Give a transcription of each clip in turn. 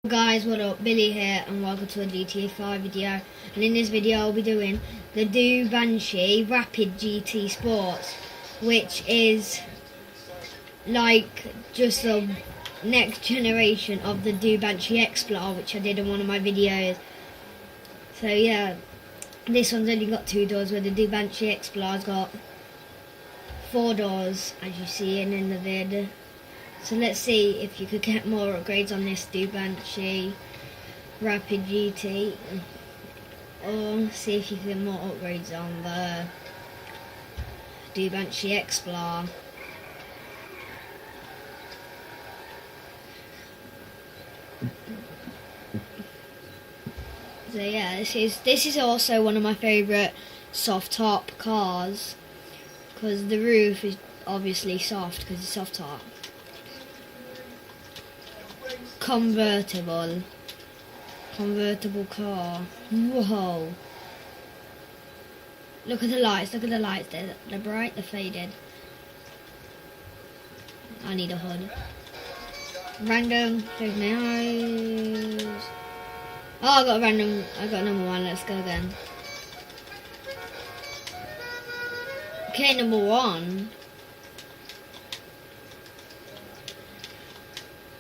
Guys, what up? Billy here and welcome to a GTA 5 video, and in this video I'll be doing the Dewbanshee Rapid GT Sports, which is like just the next generation of the Dewbanshee Explorer, which I did in one of my videos. So yeah, this one's only got 2 doors, where the Dewbanshee Explorer's got 4 doors, as you see in the vid. So let's see if you could get more upgrades on this Dewbanshee Rapid GT, or see if you can get more upgrades on the Dewbanshee Explorer. So yeah, this is also one of my favourite soft top cars, because the roof is obviously soft because it's soft top. Convertible car. Whoa! Look at the lights. They're bright. They're faded. I need a hood. Random. Close my eyes. Oh, I got a random. I got number 1. Let's go again. Okay, number 1.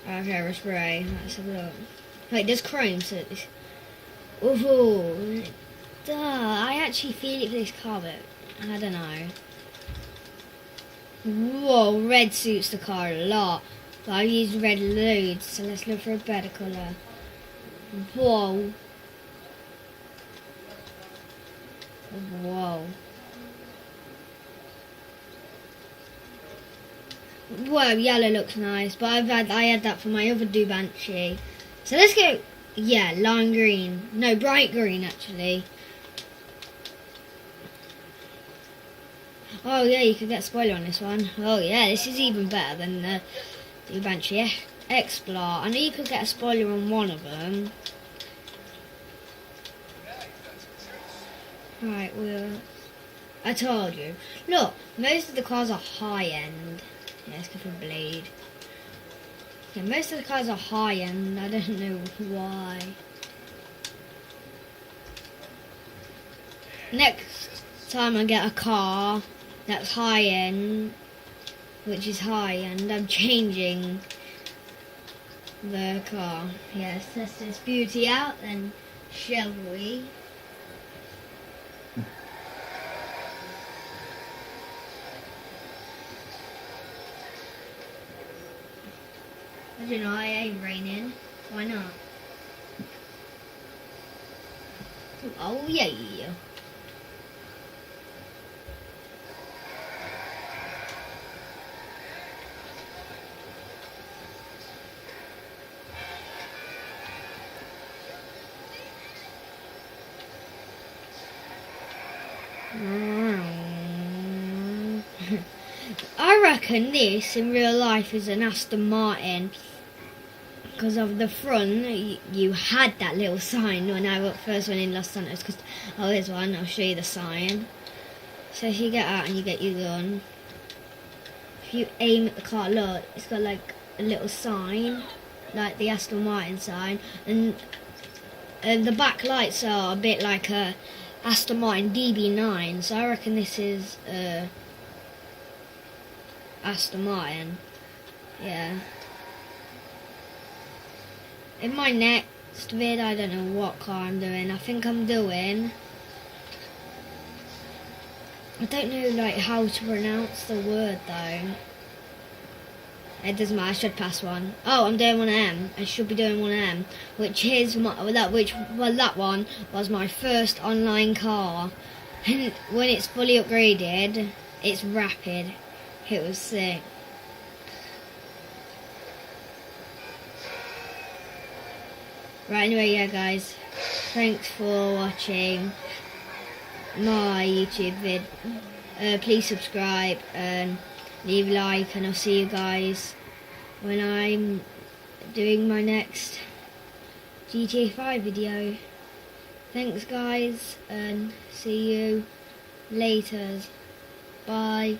Okay, we're spray. Let's have a look. Wait, there's chrome, so it's... Ooh, duh. I actually feel it for this car, but I don't know. Whoa, red suits the car a lot. But I've used red loads, so let's look for a better colour. Whoa. Whoa. Whoa, yellow looks nice, but I had that for my other Dewbanshee. So let's go, yeah, lime green. No, bright green actually. Oh yeah, you could get a spoiler on this one. Oh yeah, this is even better than the Dewbanshee Explorer. I know you could get a spoiler on one of them. Right, I told you. Look, most of the cars are high end. Yeah, let's go for blade. Yeah, most of the cars are high end. I don't know why. Next time I get a car that's high end, which is high end, I'm changing the car. Yes, test this beauty out, then shall we? I don't know, I ain't raining. Why not? Oh yeah. I reckon this in real life is an Aston Martin, because of the front. You had that little sign when I first went in Los Santos. Because there's one. I'll show you the sign. So if you get out and you get your gun, if you aim at the car, look, it's got like a little sign, like the Aston Martin sign, and the back lights are a bit like a Aston Martin DB9. So I reckon this is Aston Martin. Yeah. In my next vid, I don't know what car I'm doing. I think I'm doing... I don't know like how to pronounce the word though. It doesn't matter, I should pass one. Oh, I'm doing one of them. I should be doing one of them. Which is that one was my first online car. And when it's fully upgraded, it's rapid. It was sick. Right, anyway, yeah guys, thanks for watching my YouTube vid. Please subscribe and leave a like, and I'll see you guys when I'm doing my next GTA 5 video. Thanks guys, and see you later. Bye.